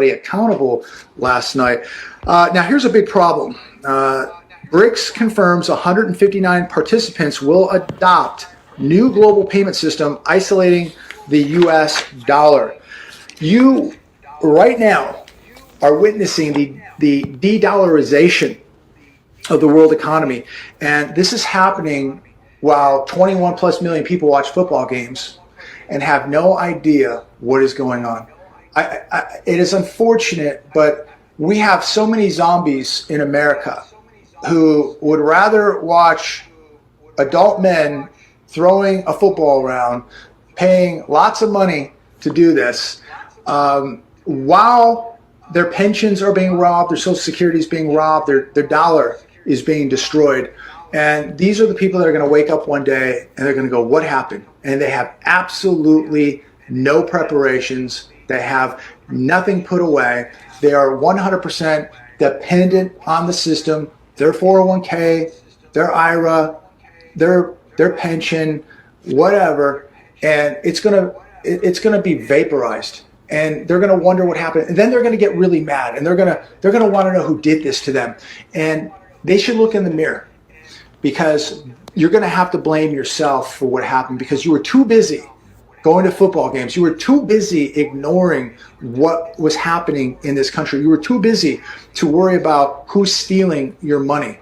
accountable last night. Now, here's a big problem. BRICS confirms 159 participants will adopt new global payment system isolating the U.S. dollar. You, right now, are witnessing the de-dollarization of the world economy. And this is happening while 21 plus million people watch football games and have no idea what is going on. It is unfortunate, but we have so many zombies in America who would rather watch adult men throwing a football around, paying lots of money to do this, while their pensions are being robbed, their Social Security is being robbed, their dollar is being destroyed. And these are the people that are going to wake up one day and they're going to go, what happened? And they have absolutely no preparations. They have nothing put away. They are 100% dependent on the system, their 401k, their IRA, their pension, whatever. And it's going to be vaporized. And they're going to wonder what happened. And then they're going to get really mad. And they're going to want to know who did this to them. And they should look in the mirror, because you're going to have to blame yourself for what happened, because you were too busy going to football games. You were too busy ignoring what was happening in this country. You were too busy to worry about who's stealing your money.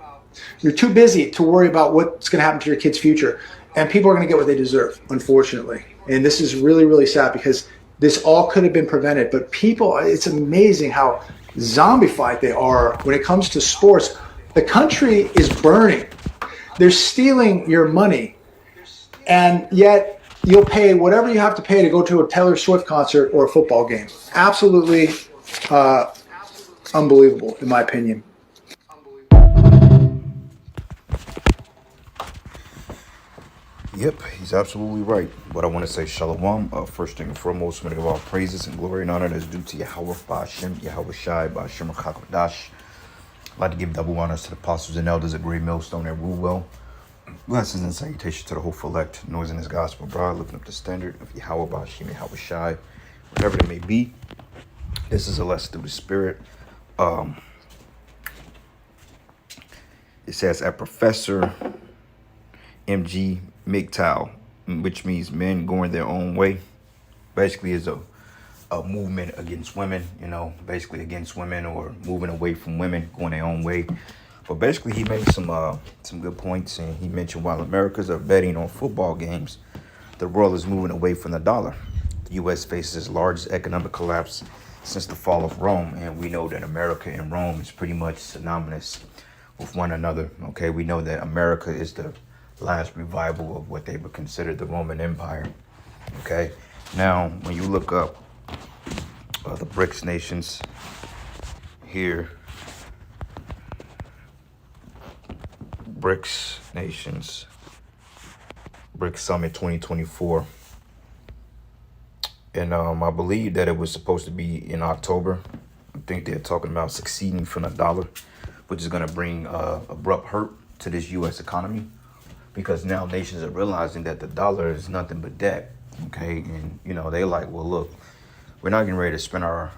You're too busy to worry about what's going to happen to your kids' future. And people are going to get what they deserve, unfortunately. And this is really, really sad, because this all could have been prevented. But people, it's amazing how zombified they are when it comes to sports. The country is burning. They're stealing your money. And yet you'll pay whatever you have to pay to go to a Taylor Swift concert or a football game. Absolutely unbelievable, in my opinion. Yep, he's absolutely right. But I want to say shalom. First thing and foremost, I'm going to give all praises and glory and honor that's due to Yahweh Ba'ashem, Yahweh Shai, Ba'ashem Chakadash. I'd like to give double honors to the apostles and elders at Great Millstone that rule well. Blessings and salutations to the hopeful elect, noise in his gospel, bride, lifting up the standard of Yahweh Ba'ashem, Yahweh Shai, whatever it may be. This is a lesson through the Spirit. It says, at Professor M.G. MGTOW, which means men going their own way, basically is a movement against women, basically against women or moving away from women, going their own way. But basically he made some good points, and he mentioned while Americans are betting on football games, the world is moving away from the dollar. The U.S. faces its largest economic collapse since the fall of Rome, and we know that America and Rome is pretty much synonymous with one another. Okay, we know that America is the last revival of what they would consider the Roman Empire. Okay, now when you look up the BRICS nations here, BRICS nations, BRICS Summit 2024, and I believe that it was supposed to be in October. I think they're talking about succeeding from the dollar, which is going to bring abrupt hurt to this U.S. economy, because now nations are realizing that the dollar is nothing but debt. Okay, and they're like, well, look, we're not getting ready to spend our.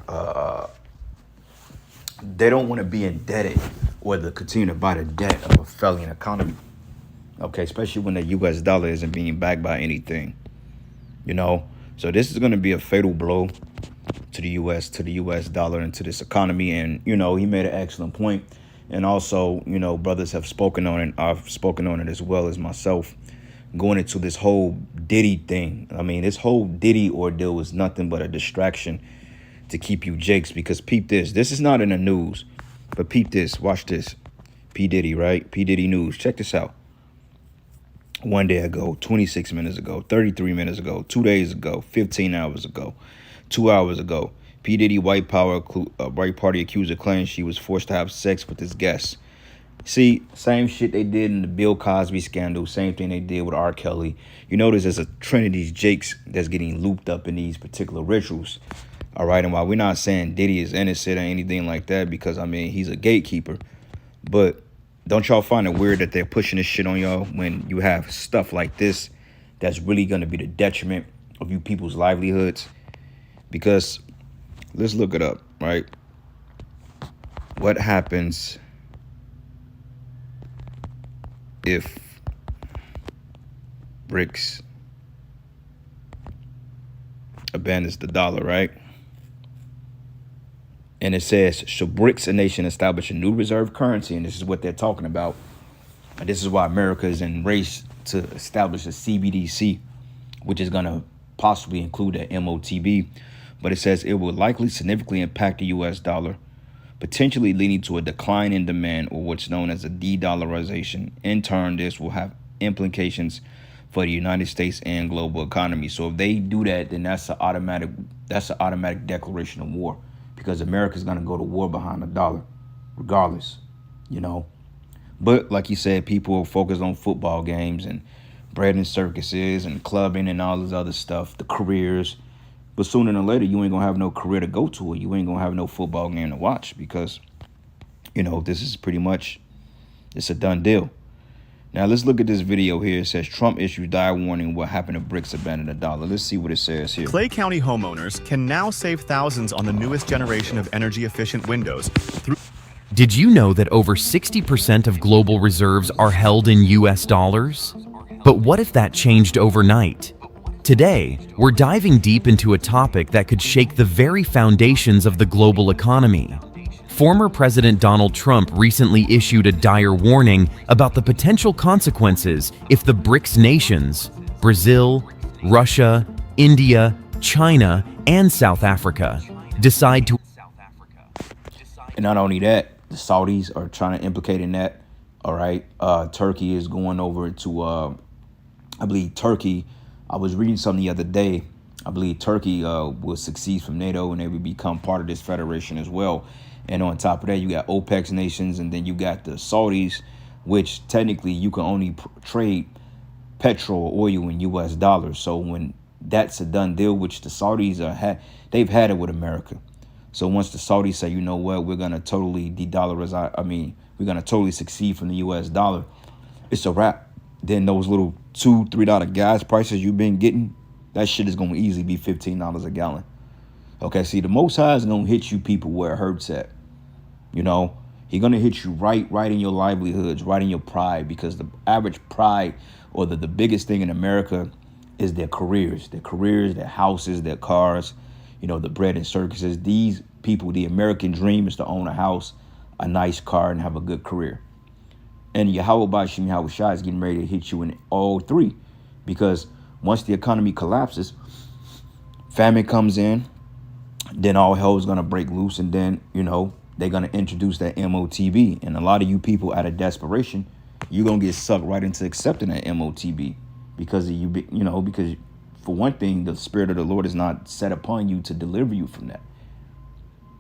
They don't want to be indebted or to continue to buy the debt of a failing economy. Okay, especially when the U.S. dollar isn't being backed by anything. So this is going to be a fatal blow to the U.S. dollar, and to this economy. And he made an excellent point. And also, brothers have spoken on it. I've spoken on it as well as myself, going into this whole Diddy thing. I mean, this whole Diddy ordeal was nothing but a distraction to keep you jakes, because peep this. This is not in the news, but peep this. Watch this. P. Diddy, right? P. Diddy News. Check this out. 1 day ago, 26 minutes ago, 33 minutes ago, 2 days ago, 15 hours ago, 2 hours ago, P. Diddy white party accuser claims she was forced to have sex with his guests. See, same shit they did in the Bill Cosby scandal. Same thing they did with R. Kelly. You notice there's a trend of these jakes that's getting looped up in these particular rituals. All right. And while we're not saying Diddy is innocent or anything like that, because, he's a gatekeeper. But don't y'all find it weird that they're pushing this shit on y'all when you have stuff like this that's really going to be the detriment of you people's livelihoods? Because let's look it up. right? What happens if BRICS abandons the dollar, right? And it says, should BRICS, a nation, establish a new reserve currency? And this is what they're talking about. And this is why America is in race to establish a CBDC, which is going to possibly include a MOTB. But it says it will likely significantly impact the US dollar, potentially leading to a decline in demand, or what's known as a de-dollarization. In turn, this will have implications for the United States and global economy. So if they do that, then that's an automatic declaration of war, because America's going to go to war behind the dollar, regardless, you know. But like you said, people are focused on football games and bread and circuses and clubbing and all this other stuff, the careers. But sooner than later, you ain't going to have no career to go to, or you ain't going to have no football game to watch, because, you know, this is pretty much, it's a done deal. Now, let's look at this video here. It says Trump issues dire warning what happened to BRICS abandon the dollar. Let's see what it says here. Clay County homeowners can now save thousands on the newest generation of energy-efficient windows through... Did you know that over 60% of global reserves are held in US dollars? But what if that changed overnight? Today, we're diving deep into a topic that could shake the very foundations of the global economy. Former President Donald Trump recently issued a dire warning about the potential consequences if the BRICS nations, Brazil, Russia, India, China, and South Africa, decide to... And not only that, the Saudis are trying to implicate in that. All right. Turkey is going over to, I believe Turkey, I was reading something the other day. I believe Turkey will succeed from NATO and they will become part of this federation as well. And on top of that, you got OPEC nations, and then you got the Saudis, which technically you can only trade petrol or oil in US dollars. So when that's a done deal, which the Saudis they've had it with America. So once the Saudis say, you know what, we're going to totally de-dollarize, we're going to totally succeed from the US dollar, it's a wrap. Then those little $2-3 gas prices you've been getting, that shit is going to easily be $15 a gallon. Okay, see, the Most High is going to hit you people where it hurts at. You know, he's going to hit you right in your livelihoods, right in your pride, because the average pride, or the biggest thing in America, is their careers, their houses, their cars, you know, the bread and circuses. These people, the American dream is to own a house, a nice car, and have a good career. And Yahweh Bashim Yahweh Shai is getting ready to hit you in all three, because once the economy collapses, famine comes in, then all hell is going to break loose, and then, you know, they're going to introduce that MOTB. And a lot of you people, out of desperation, you're going to get sucked right into accepting that MOTB because of you, you know, because for one thing, the Spirit of the Lord is not set upon you to deliver you from that.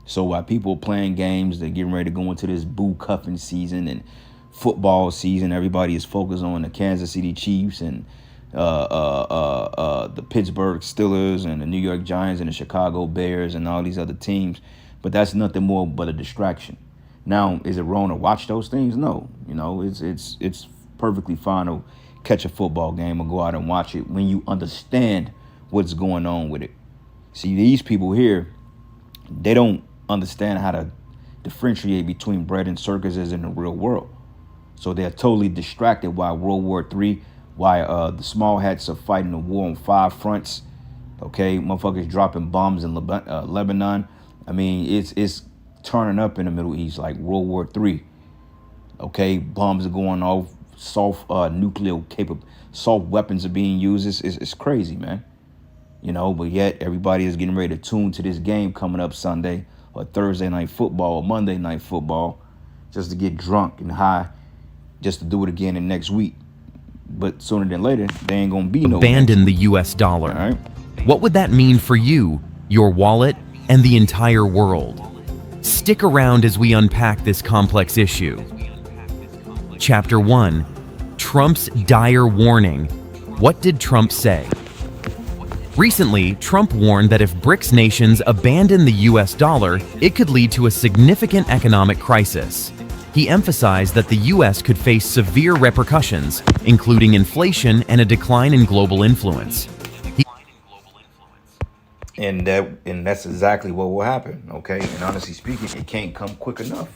So while people are playing games, they're getting ready to go into this boo cuffing season and football season. Everybody is focused on the Kansas City Chiefs and the Pittsburgh Steelers and the New York Giants and the Chicago Bears and all these other teams. But that's nothing more but a distraction. Now, is it wrong to watch those things? No. You know, it's perfectly fine to catch a football game or go out and watch it when you understand what's going on with it. See, these people here, they don't understand how to differentiate between bread and circuses in the real world. So they're totally distracted while World War III, while the small hats are fighting a war on 5 fronts. Okay, motherfuckers dropping bombs in Lebanon. I mean, it's turning up in the Middle East like World War III. Okay, bombs are going off, soft weapons are being used. It's crazy, man. You know, but yet everybody is getting ready to tune to this game coming up Sunday or Thursday night football or Monday night football just to get drunk and high, just to do it again in next week. But sooner than later, they ain't gonna be no abandon the US dollar. All right. What would that mean for you, your wallet, and the entire world? Stick around as we unpack this complex issue. Chapter 1. Trump's dire warning. What did Trump say? Recently, Trump warned that if BRICS nations abandon the US dollar, it could lead to a significant economic crisis. He emphasized that the US could face severe repercussions, including inflation and a decline in global influence. And that's exactly what will happen. Okay, and honestly speaking, it can't come quick enough.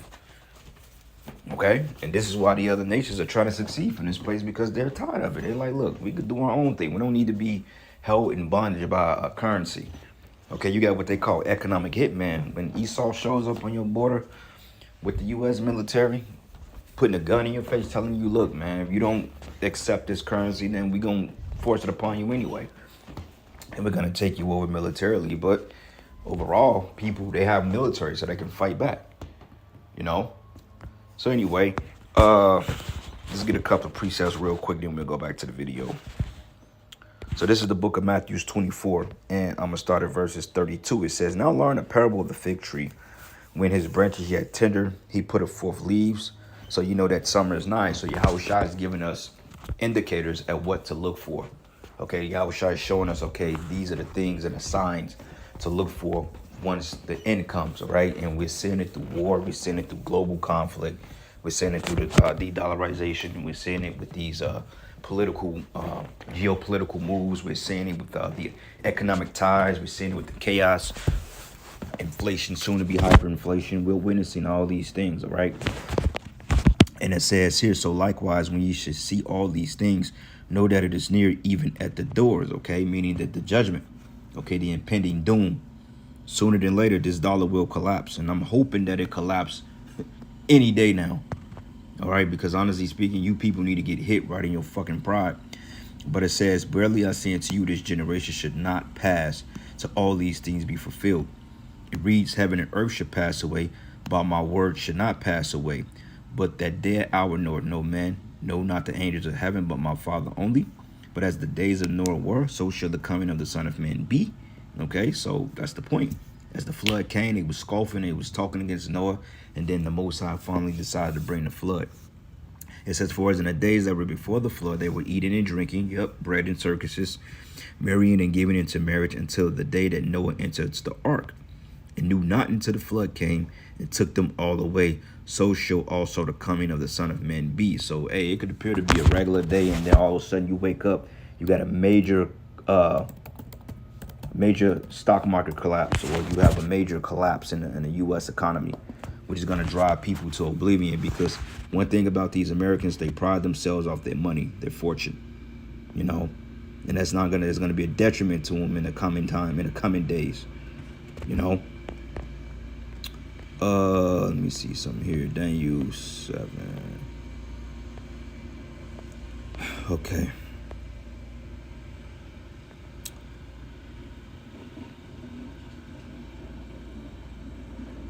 Okay, and this is why the other nations are trying to succeed from this place, because they're tired of it. They're like, look, we could do our own thing. We don't need to be held in bondage by a currency. Okay, you got what they call economic hitman. When Esau shows up on your border with the U.S. military, putting a gun in your face, telling you, look, man, if you don't accept this currency, then we're going to force it upon you anyway. And we're going to take you over militarily. But overall, people, they have military so they can fight back, you know? So anyway, let's get a couple of precepts real quick, then we'll go back to the video. So this is the book of Matthew 24, and I'm going to start at verses 32. It says, now learn a parable of the fig tree. When his branches yet tender, he putteth forth leaves. So you know that summer is nigh. So Yahushua is giving us indicators at what to look for. Okay, Yahushua is showing us, okay, these are the things and the signs to look for once the end comes, all right? And we're seeing it through war. We're seeing it through global conflict. We're seeing it through the de-dollarization. And we're seeing it with these political, geopolitical moves. We're seeing it with the economic ties. We're seeing it with the chaos, inflation, soon to be hyperinflation. We're witnessing all these things, all right? And it says here, so likewise, when you should see all these things, know that it is near, even at the doors, okay? Meaning that the judgment, okay, the impending doom. Sooner than later, this dollar will collapse. And I'm hoping that it collapses any day now. All right, because honestly speaking, you people need to get hit right in your fucking pride. But it says, barely I say unto you, this generation should not pass till all these things be fulfilled. It reads, heaven and earth should pass away, but my word should not pass away. But that day hour knoweth no man, no, not the angels of heaven, but my Father only. But as the days of Noah were, so shall the coming of the Son of Man be. Okay, so that's the point. As the flood came, they was scoffing, they was talking against Noah, and then the Most High finally decided to bring the flood. It says, for as in the days that were before the flood, they were eating and drinking, bread and circuses, marrying and giving into marriage, until the day that Noah entered the ark, and knew not until the flood came and took them all away. So shall also the coming of the Son of Man be. So, hey, it could appear to be a regular day, and then all of a sudden you wake up, you got a major stock market collapse, or you have a major collapse in the U.S. economy, which is going to drive people to oblivion. Because one thing about these Americans, they pride themselves off their money, their fortune, you know, and that's not it's going to be a detriment to them in the coming time, in the coming days, you know. Let me see something here. Daniel 7. Okay.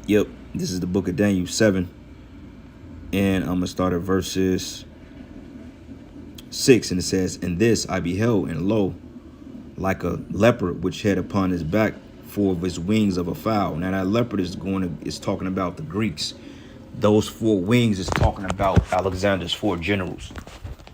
Yep, this is the book of Daniel 7. And I'm going to start at verses 6. And it says, and this I beheld, and lo, like a leopard which had upon his back 4 of his wings of a fowl. Now that leopard is talking about the Greeks. Those 4 wings is talking about Alexander's 4 generals.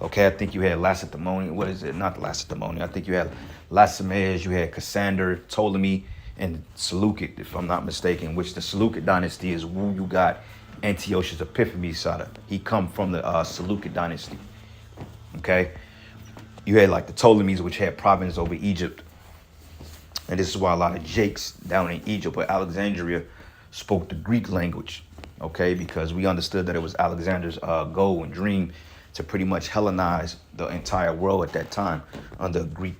Okay, I think you had Lacedaemonian. What is it? Not Lacedaemonian. I think you had Lacedaemonians, you had Cassander, Ptolemy, and Seleucid, if I'm not mistaken, which the Seleucid dynasty is who you got Antiochus Epiphanes out of. He come from the Seleucid dynasty. Okay, you had like the Ptolemies, which had province over Egypt. And this is why a lot of Jakes down in Egypt or Alexandria spoke the Greek language, okay? Because we understood that it was Alexander's goal and dream to pretty much Hellenize the entire world at that time under Greek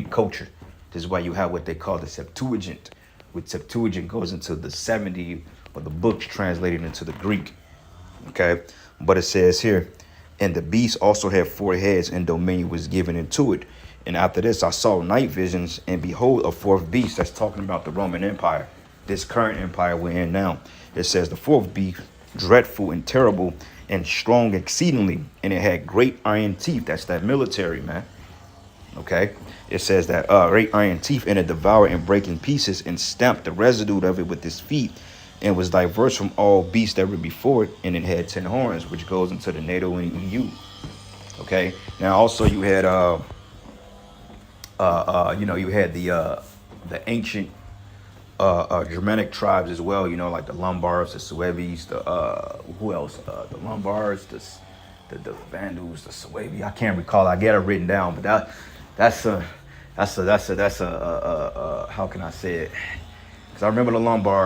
culture. This is why you have what they call the Septuagint, which Septuagint goes into the 70 of the books translated into the Greek, okay? But it says here, and the beast also had 4 heads, and dominion was given into it. And after this, I saw night visions, and behold, a 4th beast. That's talking about the Roman Empire, this current empire we're in now. It says the 4th beast, dreadful and terrible and strong exceedingly, and it had great iron teeth. That's that military, man. Okay. It says that great iron teeth, and it devoured and brake in pieces, and stamped the residue of it with his feet, and was diverse from all beasts that were before it, and it had 10 horns, which goes into the NATO and EU. Okay. Now also you had you had the ancient Germanic tribes as well, like the Lombards, the Sueves, who else? The Lombards, the Vandals, the Suevi. I can't recall. I got it written down, but that's That's a how can I say it? Because I remember the Lombard